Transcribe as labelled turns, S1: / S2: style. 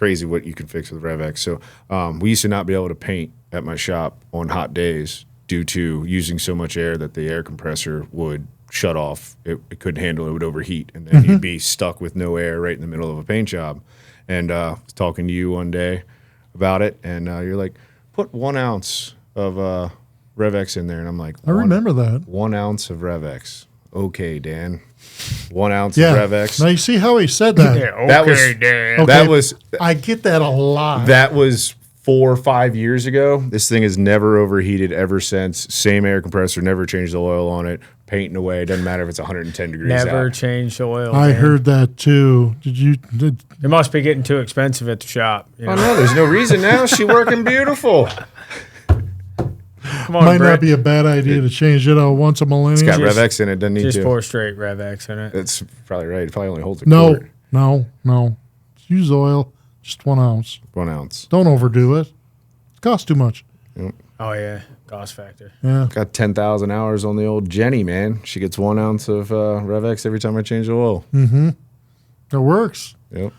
S1: crazy what you can fix with Rev-X. So we used to not be able to paint at my shop on hot days due to using so much air that the air compressor would shut off. It couldn't handle it. It would overheat. And then you'd be stuck with no air right in the middle of a paint job. And I was talking to you one day about it, and you're like, put 1 ounce of Rev-X in there. And I'm like,
S2: I remember that.
S1: 1 ounce of Rev-X. Okay, Dan. 1 ounce of Rev-X.
S2: Now you see how he said that.
S3: Yeah, okay,
S1: That was,
S3: Dan.
S2: Okay.
S1: that was
S2: I get that a lot.
S1: That was 4 or 5 years ago. This thing has never overheated ever since. Same air compressor, never changed the oil on it. Painting away. Doesn't matter if it's 110 degrees
S3: Never
S1: out.
S3: changed the oil.
S2: I
S3: man.
S2: heard that too. Did
S3: It must be getting too expensive at the shop. You know?
S1: Oh, no, there's no reason now. She working beautiful.
S3: Come on,
S2: might
S3: Brit.
S2: not be a bad idea to change it out once a millennium.
S1: It's got Rev-X in it. Doesn't need
S3: Just
S1: to.
S3: 4 straight Rev-X in it.
S1: That's probably right. It probably only holds a
S2: No,
S1: quart.
S2: no. Use oil, just 1 ounce.
S1: 1 ounce.
S2: Don't overdo it. It costs too much.
S3: Oh, yeah. Cost factor.
S2: Yeah.
S1: Got 10,000 hours on the old Jenny, man. She gets 1 ounce of Rev-X every time I change the oil.
S2: It works.
S1: Yep.